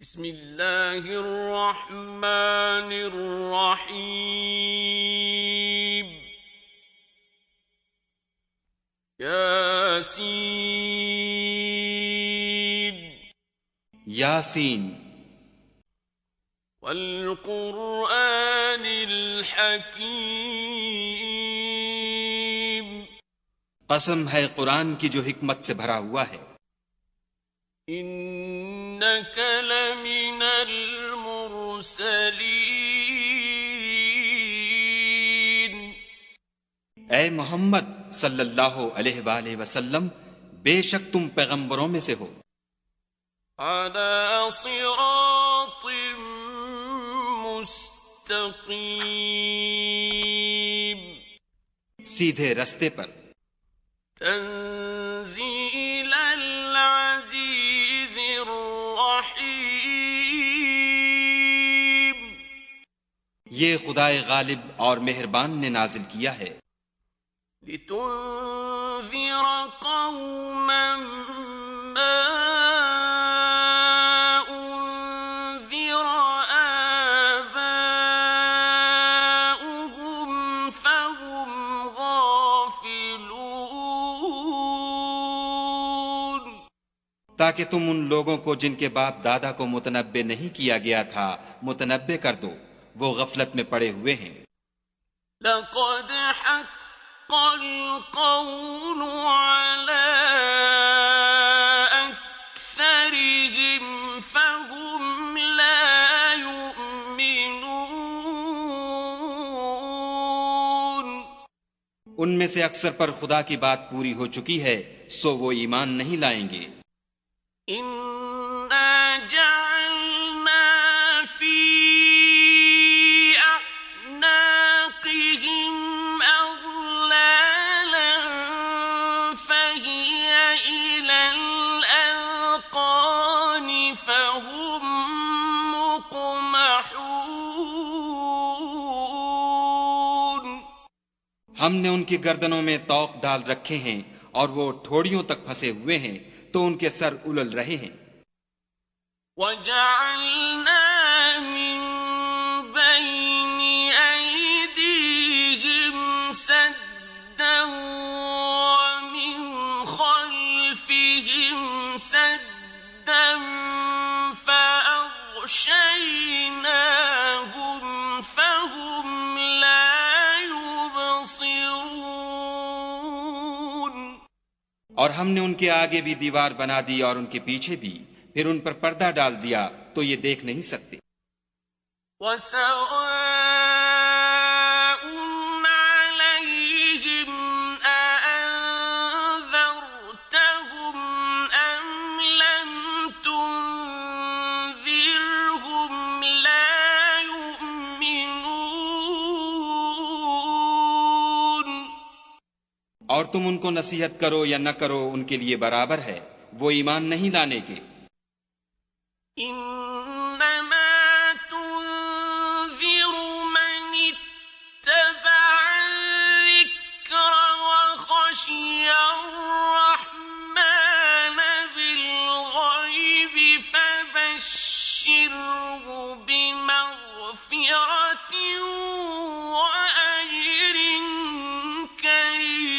بسم اللہ الرحمن الرحیم یاسین یاسین والقرآن الحکیم قسم ہے قرآن کی جو حکمت سے بھرا ہوا ہے. انک لمن المرسلین اے محمد صلی اللہ علیہ وآلہ وسلم بے شک تم پیغمبروں میں سے ہو. علی صراط مستقیم سیدھے رستے پر. تنزیل العزیز الرحیم یہ خدائے غالب اور مہربان نے نازل کیا ہے. لتنذر قوما ما انذر آباؤهم فهم غافلون تاکہ تم ان لوگوں کو جن کے باپ دادا کو متنبع نہیں کیا گیا تھا متنبع کر دو، وہ غفلت میں پڑے ہوئے ہیں. لقد حق القول على أكثرهم فهم لا يؤمنون ان میں سے اکثر پر خدا کی بات پوری ہو چکی ہے سو وہ ایمان نہیں لائیں گے. إنا جعلنا في أعناقهم أغلالا فهي إلى الأذقان فهم مقمحون ہم نے ان کی گردنوں میں طوق ڈال رکھے ہیں اور وہ ٹھوڑیوں تک پھنسے ہوئے ہیں تو ان کے سر الل رہے ہیں. وَجَعَلْنَا مِن بَيْنِ أَيْدِيهِمْ سَدًّا وَمِنْ خَلْفِهِمْ سَدًّا فَأَغْشَيْنَاهُمْ فَهُمْ لَا يُبْصِرُونَ اور ہم نے ان کے آگے بھی دیوار بنا دی اور ان کے پیچھے بھی، پھر ان پر پردہ ڈال دیا تو یہ دیکھ نہیں سکتے. وَسَوَاءٌ عَلَيْهِمْ أَأَنذَرْتَهُمْ أَمْ لَمْ تُنذِرْهُمْ لَا يُؤْمِنُونَ اور تم ان کو نصیحت کرو یا نہ کرو ان کے لیے برابر ہے، وہ ایمان نہیں لانے کے. إنما تنذر من اتبع الذكر وخشي الرحمن بالغيب فبشره بمغفرة وأجر كريم.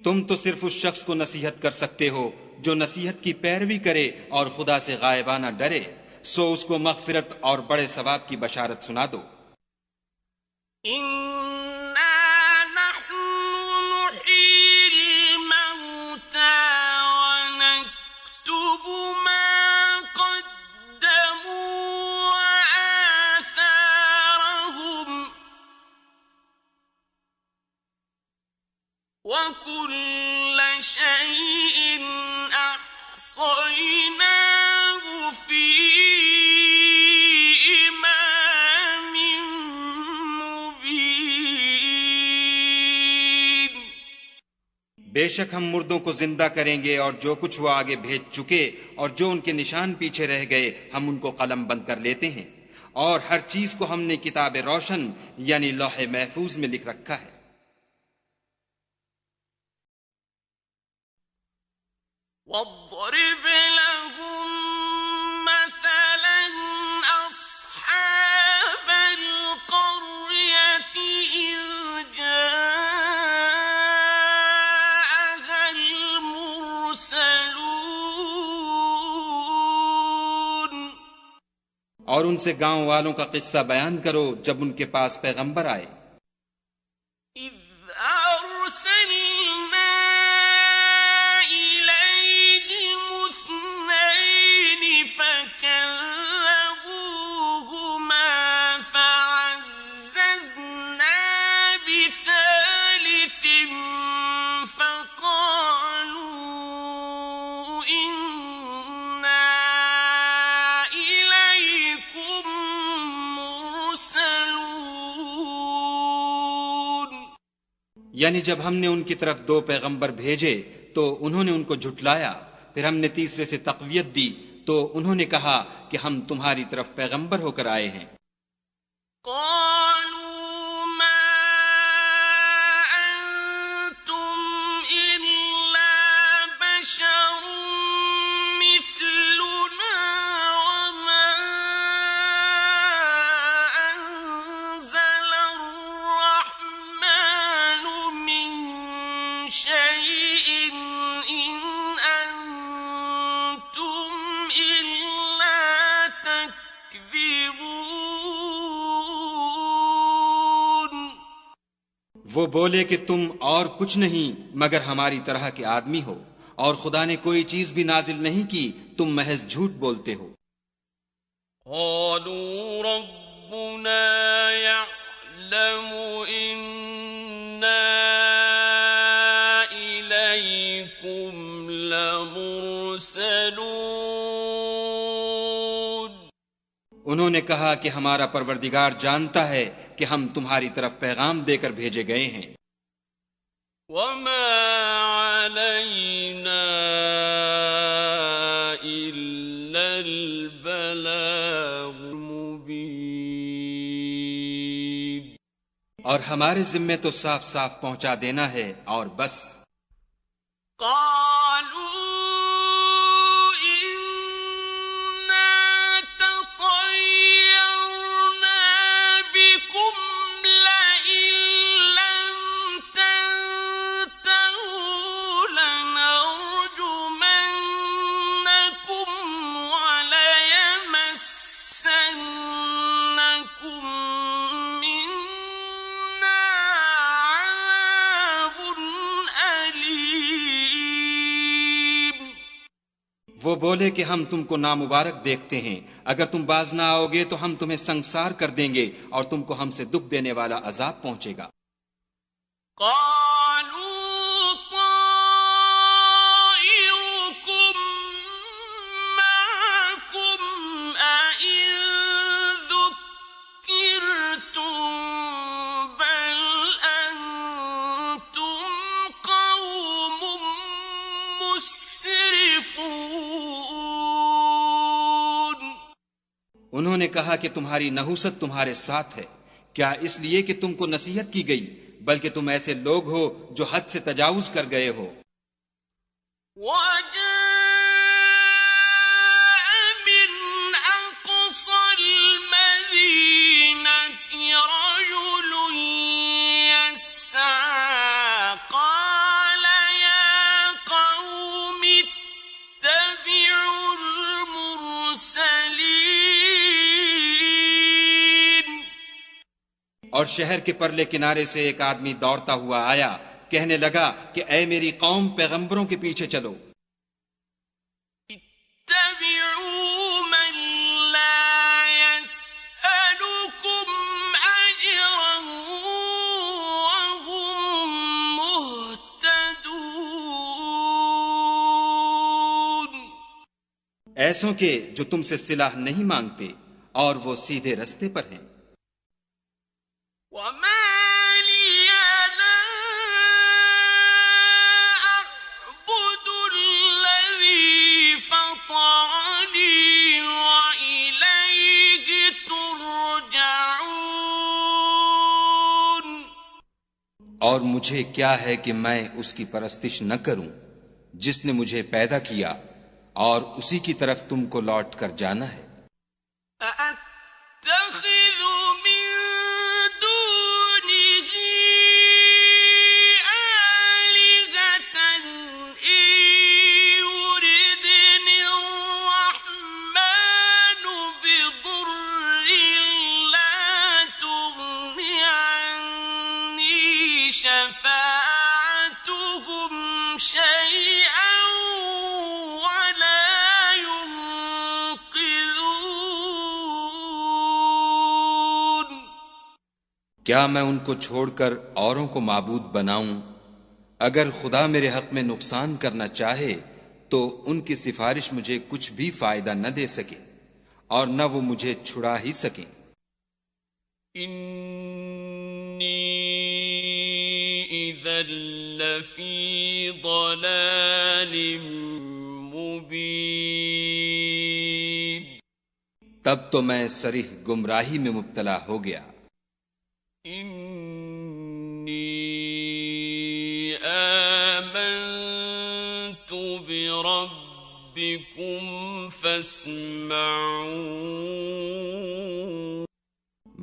تم تو صرف اس شخص کو نصیحت کر سکتے ہو جو نصیحت کی پیروی کرے اور خدا سے غائبانہ ڈرے، سو اس کو مغفرت اور بڑے ثواب کی بشارت سنا دو. إنا نحن نحيي الموتى ونكتب ما قدموا وآثارهم وكل شيء أحصيناه في إمام مبين. بے شک ہم مردوں کو زندہ کریں گے اور جو کچھ وہ آگے بھیج چکے اور جو ان کے نشان پیچھے رہ گئے ہم ان کو قلم بند کر لیتے ہیں، اور ہر چیز کو ہم نے کتاب روشن یعنی لوح محفوظ میں لکھ رکھا ہے. واضرب اور ان سے گاؤں والوں کا قصہ بیان کرو جب ان کے پاس پیغمبر آئے۔ إذ أرسلنا إليهم اثنين فكذبوهما فعززنا بثالث فقالوا إنا إليكم مرسلون۔ یعنی جب ہم نے ان کی طرف 2 پیغمبر بھیجے تو انہوں نے ان کو جھٹلایا، پھر ہم نے تیسرے سے تقویت دی تو انہوں نے کہا کہ ہم تمہاری طرف پیغمبر ہو کر آئے ہیں۔ قالوا ما أنتم إلا بشر مثلنا وما أنزل الرحمن من شيء إن أنتم إلا تكذبون۔ وہ بولے کہ تم اور کچھ نہیں مگر ہماری طرح کے آدمی ہو، اور خدا نے کوئی چیز بھی نازل نہیں کی، تم محض جھوٹ بولتے ہو۔ قالوا ربنا يعلم إنا إليكم لمرسلون۔ انہوں نے کہا کہ ہمارا پروردگار جانتا ہے کہ ہم تمہاری طرف پیغام دے کر بھیجے گئے ہیں۔ وما علينا إلا البلاغ المبين۔ اور ہمارے ذمے تو صاف صاف پہنچا دینا ہے اور بس۔ قالوا إنا تطيرنا بكم لئن لم تنتهوا لنرجمنكم وليمسنكم منا عذاب أليم۔ وہ بولے کہ ہم تم کو نامبارک دیکھتے ہیں، اگر تم باز نہ آؤ گے تو ہم تمہیں سنسار کر دیں گے اور تم کو ہم سے دکھ دینے والا عذاب پہنچے گا۔ قالوا طائركم معكم أئن ذكرتم بل أنتم قوم مسرفون۔ انہوں نے کہا کہ تمہاری نحوست تمہارے ساتھ ہے، کیا اس لیے کہ تم کو نصیحت کی گئی، بلکہ تم ایسے لوگ ہو جو حد سے تجاوز کر گئے ہو۔ وجاء من أقصى المدينة رجل يسعى قال يا قوم اتبعوا المرسلين۔ اور شہر کے پرلے کنارے سے ایک آدمی دوڑتا ہوا آیا، کہنے لگا کہ اے میری قوم، پیغمبروں کے پیچھے چلو۔ اتبعوا من لا يسألكم أجرا وهم مهتدون۔ ایسوں کے جو تم سے صلہ نہیں مانگتے اور وہ سیدھے رستے پر ہیں۔ وما لي لا أعبد الذي فطرني وإليه ترجعون۔ اور مجھے کیا ہے کہ میں اس کی پرستش نہ کروں جس نے مجھے پیدا کیا، اور اسی کی طرف تم کو لوٹ کر جانا ہے۔ أأتخذ من دونه آلهة إن يردني الرحمن بضر کیا میں ان کو چھوڑ کر اوروں کو معبود بناؤں؟ اگر خدا میرے حق میں نقصان کرنا چاہے تو ان کی سفارش مجھے کچھ بھی فائدہ نہ دے سکے اور نہ وہ مجھے چھڑا ہی سکیں۔ انی اذا لفی ضلال مبین، تب تو میں صریح گمراہی میں مبتلا ہو گیا۔ انی آمنت بربکم فاسمعون،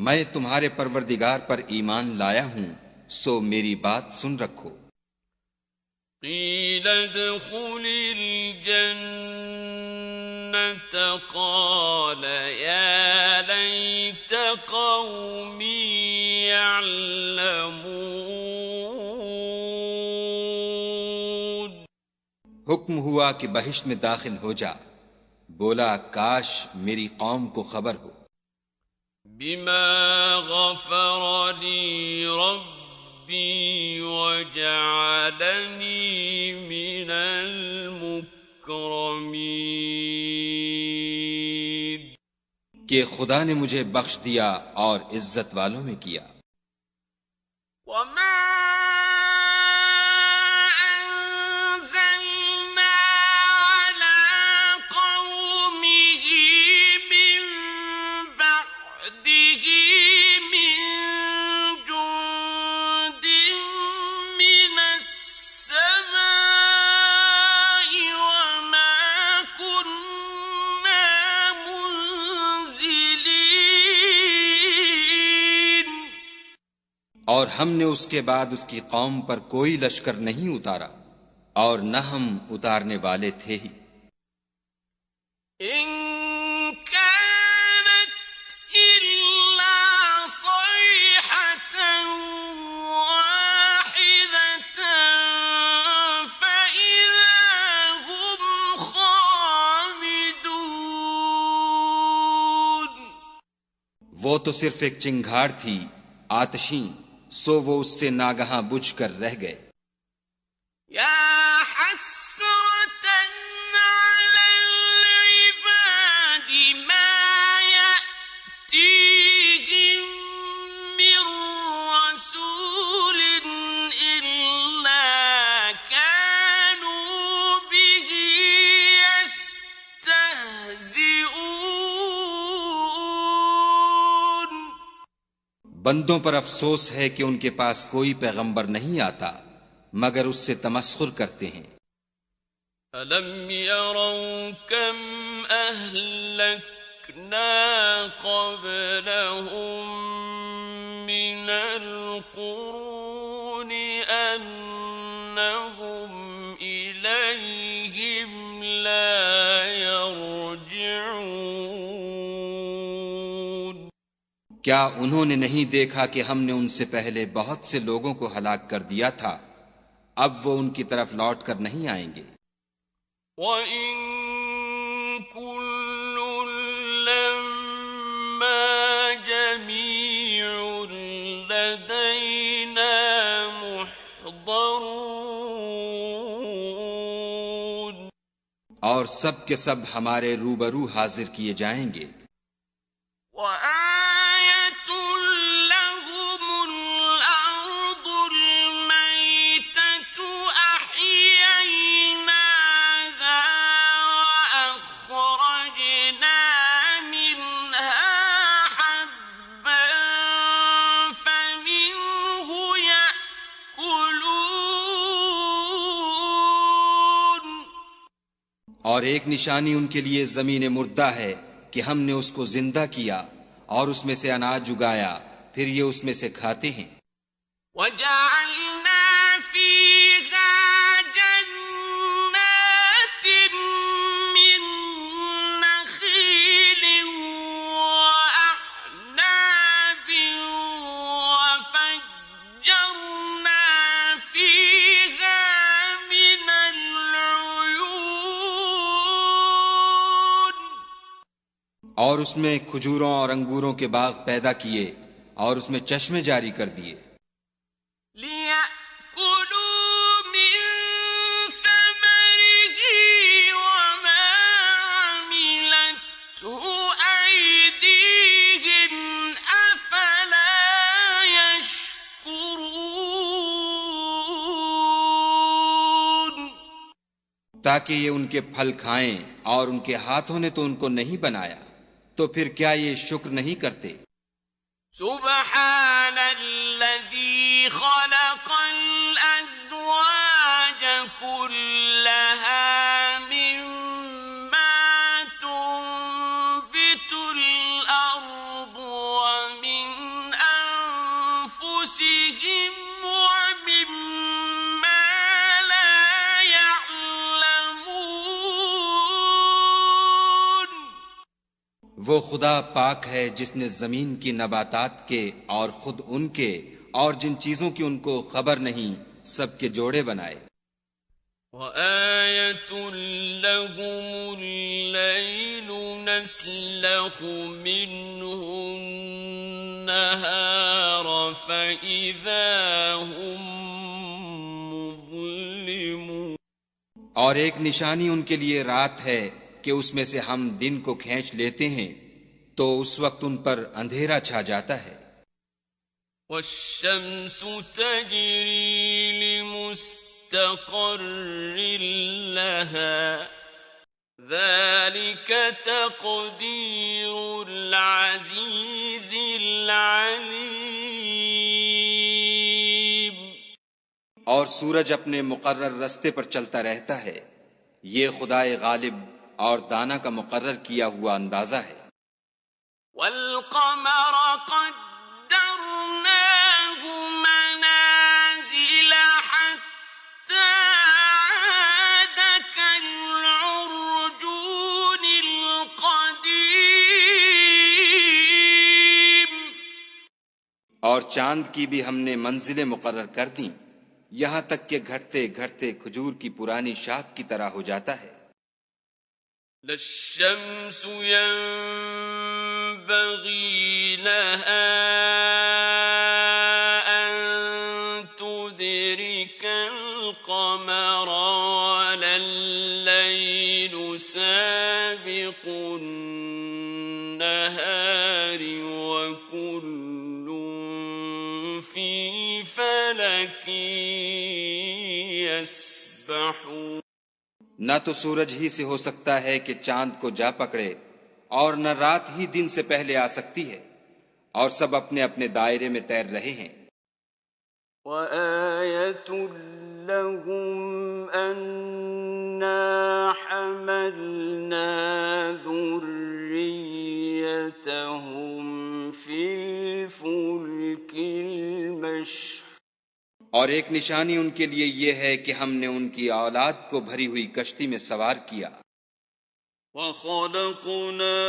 میں تمہارے پروردگار پر ایمان لایا ہوں، سو میری بات سن رکھو۔ قیل ادخل الجنة قال یا لیت قومی یعلمون، حکم ہوا کہ بہشت میں داخل ہو جا، بولا کاش میری قوم کو خبر ہو۔ بما غفر لی ربی وجعلنی من المکرمین، کہ خدا نے مجھے بخش دیا اور عزت والوں میں کیا۔ وما أنزلنا على قومه من بعده من جند من السماء وما كنا منزلين، اور ہم نے اس کے بعد اس کی قوم پر کوئی لشکر نہیں اتارا اور نہ ہم اتارنے والے تھے ہی۔ إن كانت إلا صيحة واحدة فإذا هم خامدون، وہ تو صرف ایک چنگھاڑ تھی آتشیں، سو وہ اس سے ناگہاں بجھ کر رہ گئے۔ يا حسرة على العباد ما يأتيهم من رسول إلا كانوا به يستهزئون، بندوں پر افسوس ہے کہ ان کے پاس کوئی پیغمبر نہیں آتا مگر اس سے تمسخر کرتے ہیں۔ أَلَمْ يَرَوْا كَمْ أَهْلَكْنَا قَبْلَهُمْ مِنَ الْقُرُونِ أَنَّهُمْ إِلَيْهِمْ لَا يَرْجِعُونَ، کیا انہوں نے نہیں دیکھا کہ ہم نے ان سے پہلے بہت سے لوگوں کو ہلاک کر دیا تھا، اب وہ ان کی طرف لوٹ کر نہیں آئیں گے۔ وَإِن كُلٌّ لَّمَّا جَمِيعٌ لَّدَيْنَا مُحْضَرُونَ، اور سب کے سب ہمارے روبرو حاضر کیے جائیں گے۔ وَآيَةٌ لَّهُمُ الْأَرْضُ الْمَيْتَةُ أَحْيَيْنَاهَا وَأَخْرَجْنَا مِنْهَا حَبًّا فَمِنْهُ يَأْكُلُونَ، اور ایک نشانی ان کے لیے زمین مردہ ہے کہ ہم نے اس کو زندہ کیا اور اس میں سے اناج اگایا، پھر یہ اس میں سے کھاتے ہیں۔ وَجَعَلْنَا فِيهَا جَنَّاتٍ مِّن نَّخِيلٍ وَأَعْنَابٍ وَفَجَّرْنَا فِيهَا مِنَ الْعُيُونِ، اور اس میں کھجوروں اور انگوروں کے باغ پیدا کیے اور اس میں چشمے جاری کر دیے لِيَأْكُلُوا مِن ثَمَرِهِ وَمَا عَمِلَتْهُ أَيْدِيهِمْ أَفَلَا يَشْكُرُونَ تاکہ یہ ان کے پھل کھائیں، اور ان کے ہاتھوں نے تو ان کو نہیں بنایا، تو پھر کیا یہ شکر نہیں کرتے؟ سبحان الذي خلق الأزواج كلها مما تنبت الأرض ومن أنفسهم ومما لا يعلمون وہ خدا پاک ہے جس نے زمین کی نباتات کے اور خود ان کے اور جن چیزوں کی ان کو خبر نہیں سب کے جوڑے بنائے۔ وَآيَةٌ لَهُمُ اللَّيْلُ نَسْلَخُ مِنْهُ النَّهَارَ فَإِذَا هُمْ مُظْلِمُونَ اور ایک نشانی ان کے لیے رات ہے کہ اس میں سے ہم دن کو کھینچ لیتے ہیں تو اس وقت ان پر اندھیرا چھا جاتا ہے۔ وَالشَّمْسُ تَجْرِي لِمُسْتَقَرٍّ لَهَا ذَلِكَ تَقْدِيرُ الْعَزِيزِ الْعَلِيمِ اور سورج اپنے مقرر رستے پر چلتا رہتا ہے، یہ خدائے غالب اور دانا کا مقرر کیا ہوا اندازہ ہے۔ وَالْقَمَرَ قَدَّرْنَاهُ مَنَازِلَ حَتَّى عَادَ كَالْعُرْجُونِ الْقَدِيمِ اور چاند کی بھی ہم نے منزلیں مقرر کر دیں، یہاں تک کہ گھٹتے گھٹتے کھجور کی پرانی شاخ کی طرح ہو جاتا ہے۔ لَلشَّمْسُ يَنبَغِي لَهَا أَن تُدْرِكَ الْقَمَرَ وَلَا اللَّيْلُ سَابِقُ النَّهَارِ وَكُلٌّ فِي فَلَكٍ يَسْبَحُونَ نہ تو سورج ہی سے ہو سکتا ہے کہ چاند کو جا پکڑے، اور نہ رات ہی دن سے پہلے آ سکتی ہے، اور سب اپنے اپنے دائرے میں تیر رہے ہیں۔ وَآيَةٌ لَهُمْ أَنَّا حَمَلْنَا ذُرِّيَّتَهُمْ فِي الْفُلْكِ الْمَشْحُونِ اور ایک نشانی ان کے لیے یہ ہے کہ ہم نے ان کی اولاد کو بھری ہوئی کشتی میں سوار کیا۔ وَخَلَقْنَا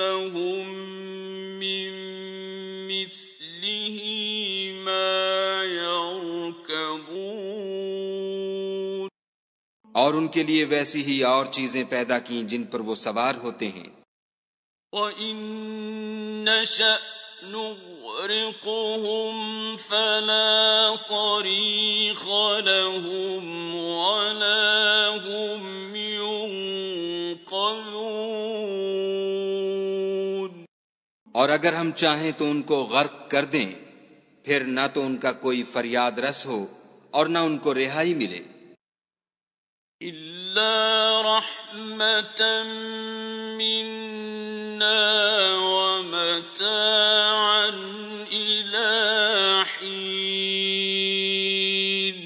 لَهُم مِّن مِّثْلِهِ مَا يَرْكَبُونَ اور ان کے لیے ویسی ہی اور چیزیں پیدا کیں جن پر وہ سوار ہوتے ہیں۔ وَإِن نَّشَأْ نُغْرِقْهُمْ فَلَا صَرِيخَ لَهُمْ وَلَا هُمْ يُنقَذُونَ اور اگر ہم چاہیں تو ان کو غرق کر دیں، پھر نہ تو ان کا کوئی فریاد رس ہو اور نہ ان کو رہائی ملے۔ إِلَّا رَحْمَةً مِّنَّا وَمَتَاعًا إِلَىٰ حِينٍ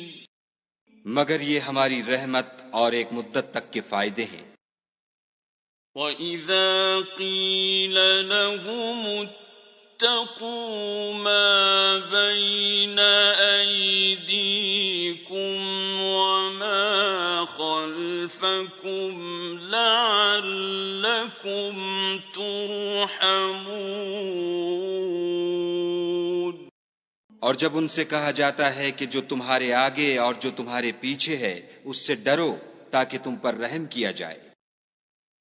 مگر یہ ہماری رحمت اور ایک مدت تک کے فائدے ہیں۔ وَإِذَا قِيلَ لَهُمُ اتَّقُوا مَا بَيْنَ أَيْدِيكُمْ وَمَا خَلْفَكُمْ لَعَلَّكُمْ تُرْحَمُونَ اور جب ان سے کہا جاتا ہے کہ جو تمہارے آگے اور جو تمہارے پیچھے ہے اس سے ڈرو تاکہ تم پر رحم کیا جائے۔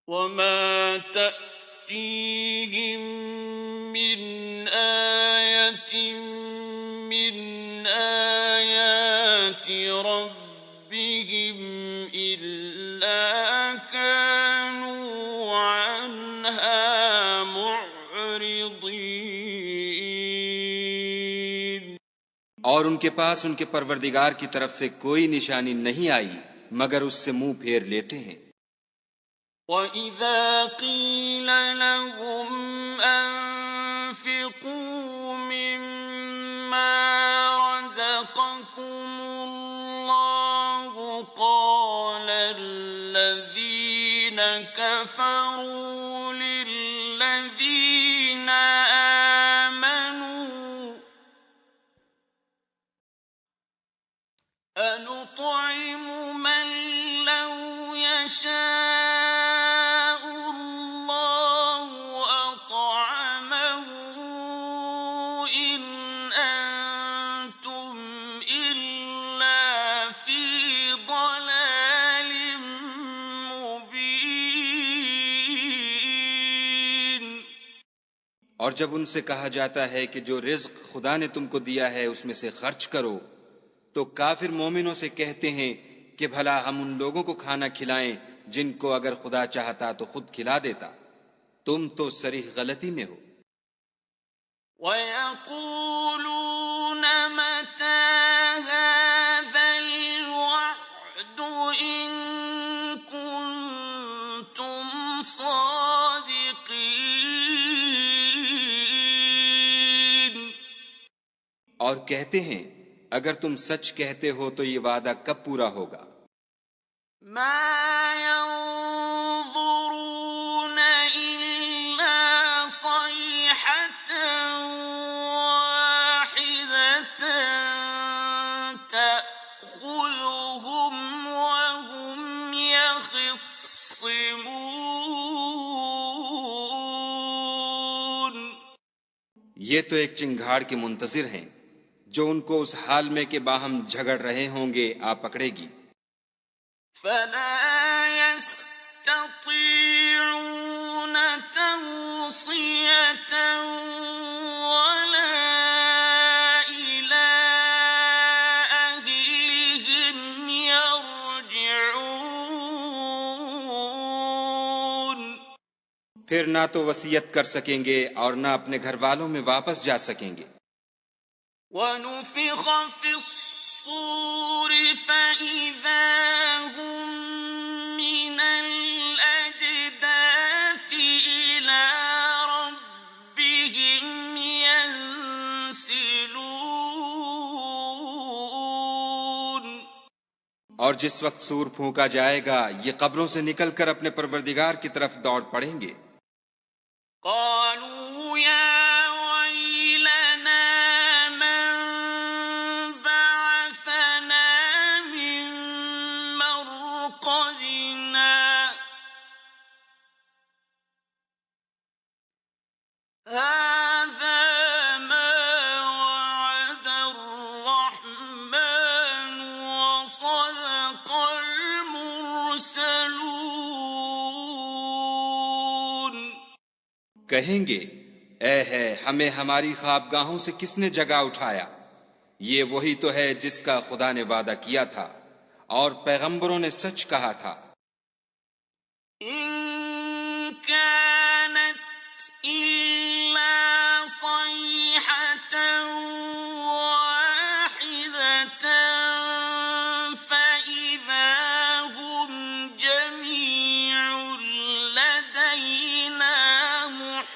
وَمَا تَأْتِيهِم مِّنْ آيَةٍ من آيات ربهم إلا كانوا عنها معرضين. اور ان کے پاس ان کے پروردگار کی طرف سے کوئی نشانی نہیں آئی مگر اس سے منہ پھیر لیتے ہیں. وَإِذَا قِيلَ لَهُمْ أَنفِقُوا مِمَّا رَزَقَكُمُ اللَّهُ قَالَ الَّذِينَ كَفَرُوا لِلَّذِينَ آمَنُوا أَنُطْعِمُ مَن لَّوْ يَشَاءُ اللَّهُ أَطْعَمَهُ إِنْ أَنتُمْ إِلَّا فِي ضَلَالٍ مُّبِينٍ. اور جب ان سے کہا جاتا ہے کہ جو رزق خدا نے تم کو دیا ہے اس میں سے خرچ کرو تو کافر مومنوں سے کہتے ہیں کہ بھلا ہم ان لوگوں کو کھانا کھلائیں جن کو اگر خدا چاہتا تو خود کھلا دیتا. تم تو صریح غلطی میں ہو. وَيَقُولُونَ مَتَىٰ هَٰذَا الْوَعْدُ إِن كُنتُمْ صَادِقِينَ. اور کہتے ہیں اگر تم سچ کہتے ہو تو یہ وعدہ کب پورا ہوگا؟ مَا يَنظُرُونَ إِلَّا صَيْحَةً وَاحِدَةً تَأْخُذُهُمْ وَهُمْ يَخِصِّمُونَ. یہ تو ایک چنگھاڑ کے منتظر ہیں جو ان کو اس حال میں کہ باہم جھگڑ رہے ہوں گے آ پکڑے گی. فَلَا يَسْتَطِيعُونَ تَوْصِيَةً وَلَا إِلَىٰ أَهْلِهِمْ يَرْجِعُونَ. پھر نہ تو وصیت کر سکیں گے اور نہ اپنے گھر والوں میں واپس جا سکیں گے. وَنُفِخَ فِي الصُّورِ فَإِذَا هُم مِّنَ الْأَجْدَاثِ إِلَىٰ رَبِّهِمْ يَنسِلُونَ. اور جس وقت سور پھونکا جائے گا یہ قبروں سے نکل کر اپنے پروردگار کی طرف دوڑ پڑیں گے. قالوا يا ويلنا من بعثنا من مرقدنا هذا ما وعد الرحمن وصدق المرسلون. کہیں گے اے ہے ہمیں ہماری خوابگاہوں سے کس نے جگا اٹھایا؟ یہ وہی تو ہے جس کا خدا نے وعدہ کیا تھا اور پیغمبروں نے سچ کہا تھا. إن كانت إلا صيحة واحدة فإذا هم جميع لدينا محضرون.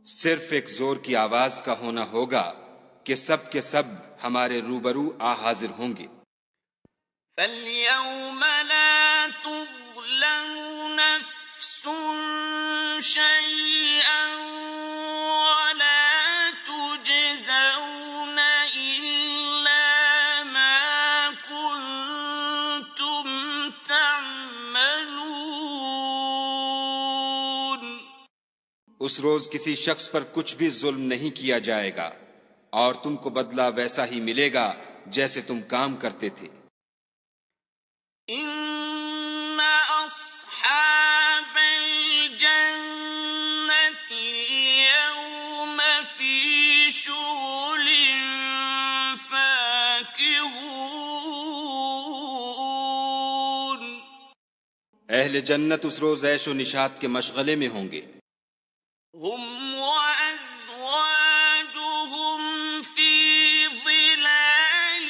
صرف ایک زور کی آواز کا ہونا ہوگا کہ سب کے سب ہمارے روبرو آ حاضر ہوں گے. فَالْيَوْمَ لَا تُظْلَمُ نَفْسٌ شَيْئًا وَلَا تُجْزَوْنَ إِلَّا مَا كُنتُمْ تَعْمَلُونَ. اس روز کسی شخص پر کچھ بھی ظلم نہیں کیا جائے گا اور تم کو بدلہ ویسا ہی ملے گا جیسے تم کام کرتے تھے. إِنَّ أَصْحَابَ الْجَنَّةِ اہل جنت اس روز عیش و نشاط کے مشغلے میں ہوں گے. هم وأزواجهم في ظلال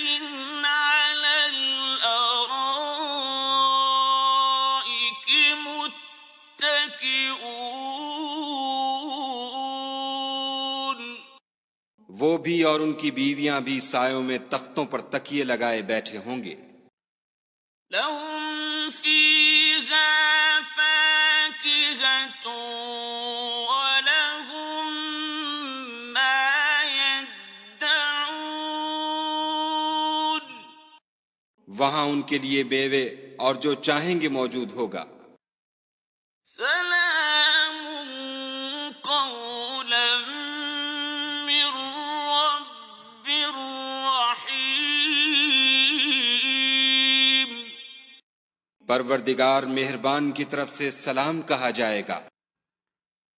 على الأرائك متكئون. وہ بھی اور ان کی بیویاں بھی سایوں میں تختوں پر تکیے لگائے بیٹھے ہوں گے. لهم فيها فاكهة ولهم ما يدعون. وہاں ان کے لیے بیوے اور جو چاہیں گے موجود ہوگا. سلام قولا من رب رحيم. پروردگار مہربان کی طرف سے سلام کہا جائے گا.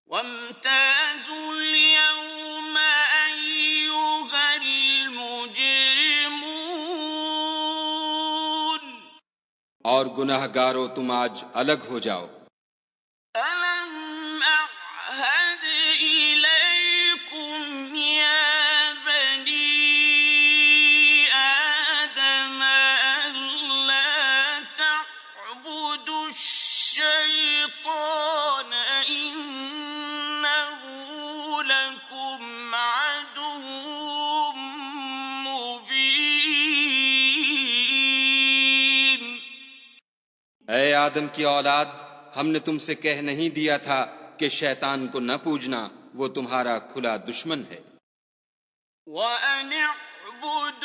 وامتازوا اليوم أيها المجرمون. اور گناہ گارو تم آج الگ ہو جاؤ. ألم أعهد إليكم يا بني آدم ألا تعبدوا الشيطان إنه لكم عدو مبين. اے آدم کی اولاد، ہم نے تم سے کہہ نہیں دیا تھا کہ شیطان کو نہ پوجنا، وہ تمہارا کھلا دشمن ہے. وَأَنِ اعْبُدُونِي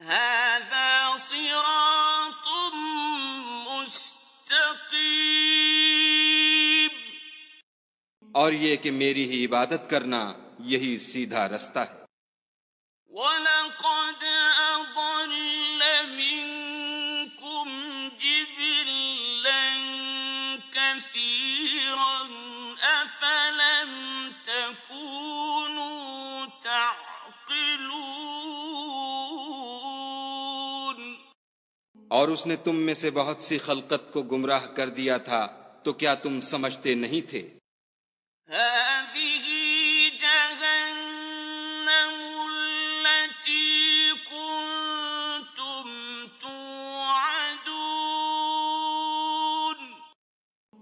هَذَا صِرَاطٌ مُسْتَقِيمٌ. اور یہ کہ میری ہی عبادت کرنا یہی سیدھا رستہ ہے. وَلَقَدْ أَضَلَّ مِنكُمْ جِبِلًّا كَثِيرًا أَفَلَمْ تَكُونُوا تَعْقِلُونَ. اور اس نے تم میں سے بہت سی خلقت کو گمراہ کر دیا تھا، تو کیا تم سمجھتے نہیں تھے؟ هَٰذِهِ جَهَنَّمُ الَّتِي كُنتُمْ تُوعَدُونَ.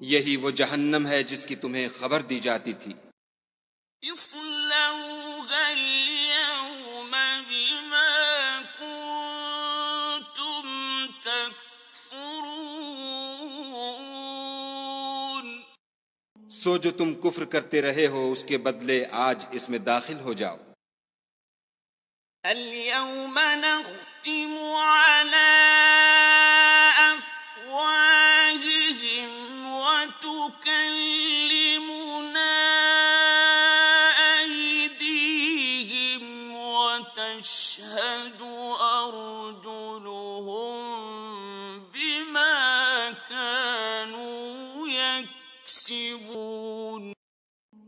یہی وہ جہنم ہے جس کی تمہیں خبر دی جاتی تھی. اصلوها اليوم بما كنتم تكفرون. سو جو تم کفر کرتے رہے ہو اس کے بدلے آج اس میں داخل ہو جاؤ. اليوم نختم على أفواههم وتكلمنا أيديهم وتشهد أرجلهم بما كانوا يكسبون.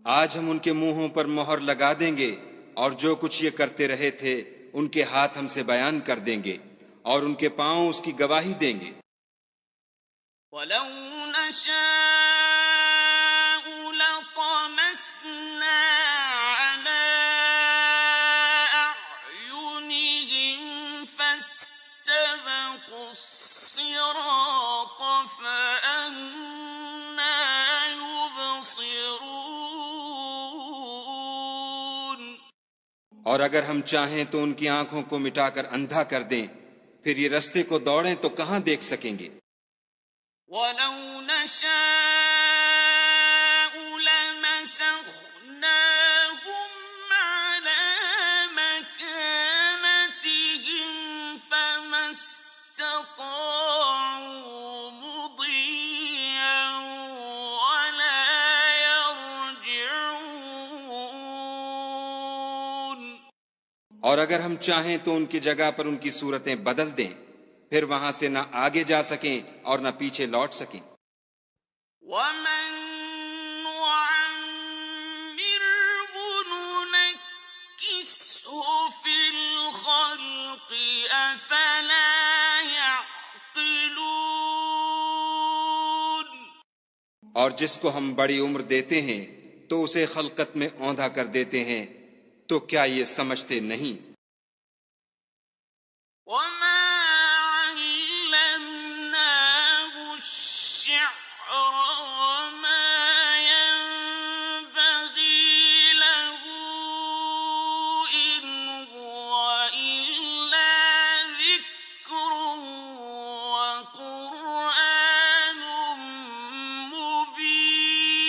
آج ہم ان کے منہوں پر مہر لگا دیں گے اور جو کچھ یہ کرتے رہے تھے ان کے ہاتھ ہم سے بیان کر دیں گے اور ان کے پاؤں اس کی گواہی دیں گے. وَلَوْ نَشَاءُ لَطَمَسْنَا عَلَىٰ أَعْيُنِهِمْ فَاسْتَبَقُوا الصِّرَاطَ فَأَنَّىٰ يُبْصِرُونَ. اور اگر ہم چاہیں تو ان کی آنکھوں کو مٹا کر اندھا کر دیں، پھر یہ رستے کو دوڑیں تو کہاں دیکھ سکیں گے. وَلَوْ نَشَاءُ لَمَسَخْنَاهُمْ عَلَىٰ مَكَانَتِهِمْ فَمَا اسْتَطَاعُوا مُضِيًّا وَلَا يَرْجِعُونَ. اور اگر ہم چاہیں تو ان کی جگہ پر ان کی صورتیں بدل دیں، پھر وہاں سے نہ آگے جا سکیں اور نہ پیچھے لوٹ سکیں. وَمَن نُّعَمِّرْهُ نُنَكِّسْهُ فِي الْخَلْقِ أَفَلَا أفلا يعقلون اور جس کو ہم بڑی عمر دیتے ہیں تو اسے خلقت میں اوندھا کر دیتے ہیں، تو کیا یہ سمجھتے نہیں؟ وما علمناه الشعر وما ينبغي له إن هو إلا ذكر وقرآن مبين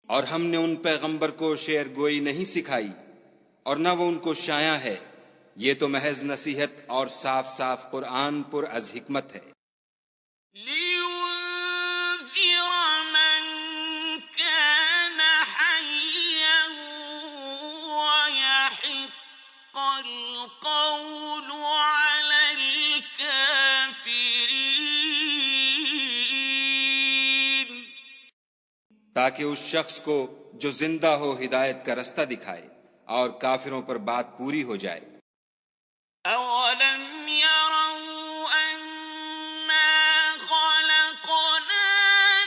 اور ہم نے ان پیغمبر کو شعر گوئی نہیں سکھائی اور نہ وہ ان کو شایع ہے، یہ تو محض نصیحت اور صاف صاف قرآن پر از حکمت ہے، لينذر من كان حيا ويحق القول على الكافرين تاکہ اس شخص کو جو زندہ ہو ہدایت کا رستہ دکھائے اور کافروں پر بات پوری ہو جائے۔ أولم يروا أنا خلقنا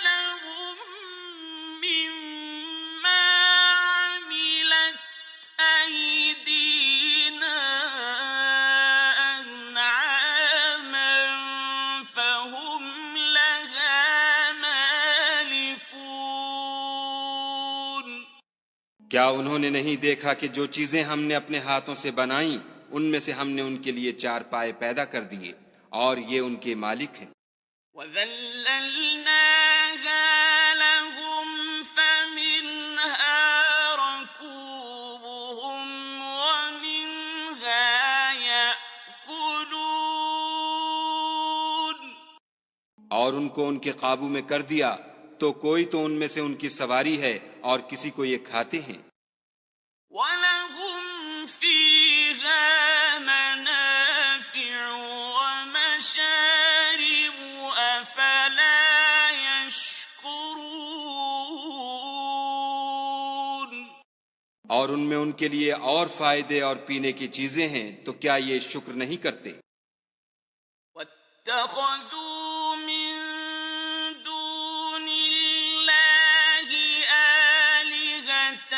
لهم مما عملت أيدينا أنعاما فهم لها مالكون کیا انہوں نے نہیں دیکھا کہ جو چیزیں ہم نے اپنے ہاتھوں سے بنائیں ان میں سے ہم نے ان کے لیے چار پائے پیدا کر دیے اور یہ ان کے مالک ہیں۔ وَذَلَّلْنَاهَا لَهُمْ فَمِنْهَا رَكُوبُهُمْ وَمِنْهَا يَأْكُلُونَ اور ان کو ان کے قابو میں کر دیا تو کوئی تو ان میں سے ان کی سواری ہے اور کسی کو یہ کھاتے ہیں۔ وَلَهُمْ فِيهَا مَنَافِعُ وَمَشَارِبُ أَفَلَا يَشْكُرُونَ اور ان میں ان کے لیے اور فائدے اور پینے کی چیزیں ہیں تو کیا یہ شکر نہیں کرتے؟ وَاتَّخَذُوا مِن دُونِ اللَّهِ آلِهَةً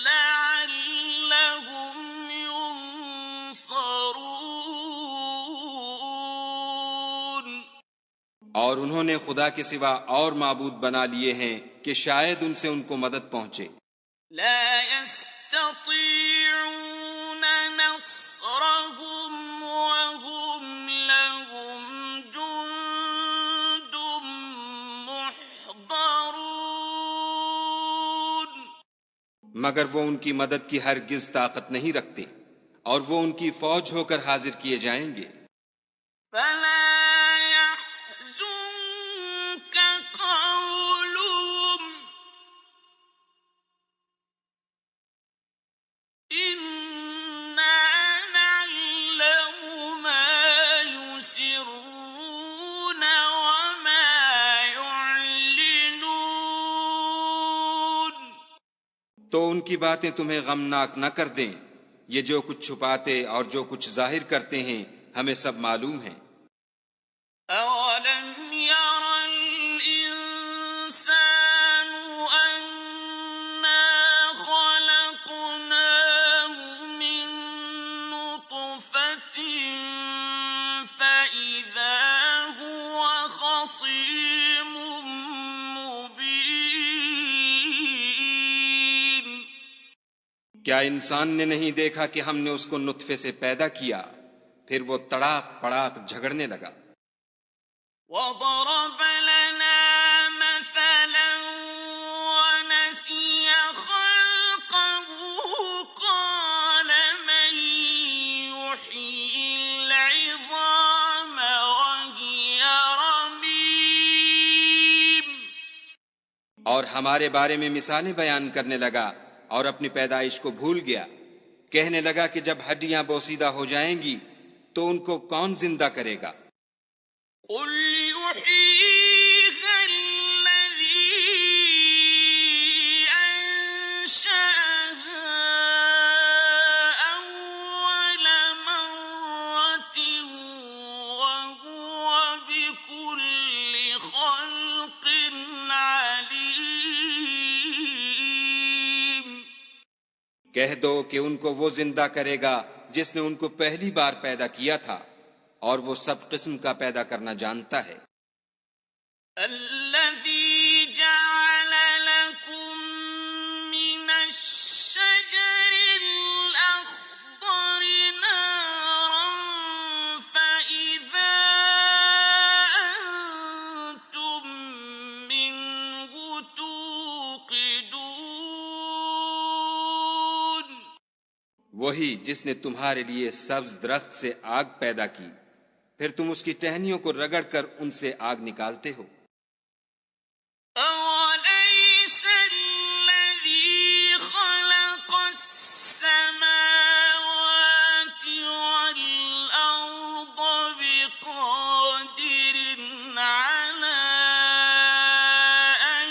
لَعَلَّهُمْ يُنصَرُونَ اور انہوں نے خدا کے سوا اور معبود بنا لیے ہیں کہ شاید ان سے ان کو مدد پہنچے۔ لا يستطيعون نصرهم وهم لهم جند محضرون مگر وہ ان کی مدد کی ہرگز طاقت نہیں رکھتے اور وہ ان کی فوج ہو کر حاضر کیے جائیں گے۔ فلا يحزنك قولهم إنا نعلم ما يسرون وما يعلنون تو ان کی باتیں تمہیں غمناک نہ کر دیں، یہ جو کچھ چھپاتے اور جو کچھ ظاہر کرتے ہیں ہمیں سب معلوم ہے۔ أولم ير الإنسان أنا خلقناه من نطفة فإذا هو خصيم مبين کیا انسان نے نہیں دیکھا کہ ہم نے اس کو نطفے سے پیدا کیا، پھر وہ تڑاک پڑاک جھگڑنے لگا۔ وضرب لنا مثلا ونسي خلقه قال من يحيي العظام وهي رميم اور ہمارے بارے میں مثالیں بیان کرنے لگا اور اپنی پیدائش کو بھول گیا، کہنے لگا کہ جب ہڈیاں بوسیدہ ہو جائیں گی تو ان کو کون زندہ کرے گا؟ قل يحييها الذي أنشأها أول کہہ دو کہ ان کو وہ زندہ کرے گا جس نے ان کو پہلی بار پیدا کیا تھا، اور وہ سب قسم کا پیدا کرنا جانتا ہے۔ الذي جعل لكم من الشجر الأخضر نارا فإذا أنتم منه توقدون۔ وہی جس نے تمہارے لیے سبز درخت سے آگ پیدا کی، پھر تم اس کی ٹہنیوں کو رگڑ کر ان سے آگ نکالتے ہو۔ أَوَلَيْسَ الَّذِي خَلَقَ السَّمَاوَاتِ وَالْأَرْضَ بِقَادِرٍ عَلَىٰ أَن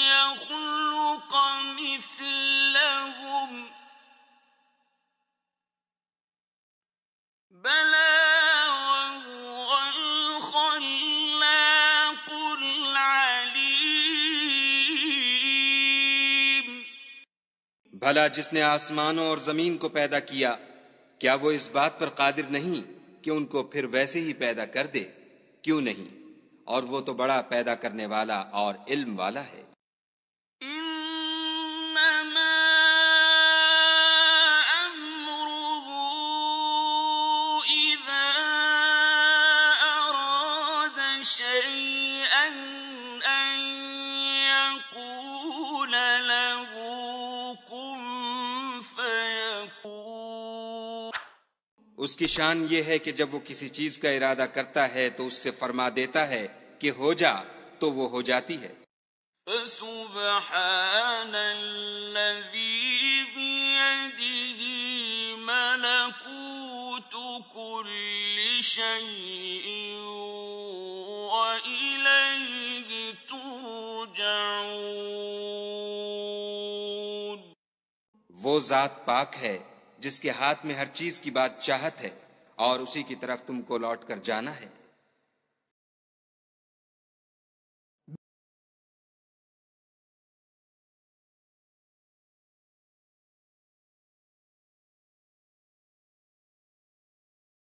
يَخْلُقَ مِثْلَهُم ۚ بَلَىٰ وَهُوَ الْخَلَّاقُ الْعَلِيمُ۔ بھلا جس نے آسمانوں اور زمین کو پیدا کیا، کیا وہ اس بات پر قادر نہیں کہ ان کو پھر ویسے ہی پیدا کر دے؟ کیوں نہیں، اور وہ تو بڑا پیدا کرنے والا اور علم والا ہے۔ إنما أمره إذا أراد شيئا أن يقول له كن فيكون۔ اس کی شان یہ ہے کہ جب وہ کسی چیز کا ارادہ کرتا ہے تو اس سے فرما دیتا ہے کہ ہو جا، تو وہ ہو جاتی ہے۔ فسبحان الذي بيده ملكوت كل شيء وإليه ترجعون۔ وہ ذات پاک ہے جس کے ہاتھ میں ہر چیز کی بادشاہت ہے، اور اسی کی طرف تم کو لوٹ کر جانا ہے۔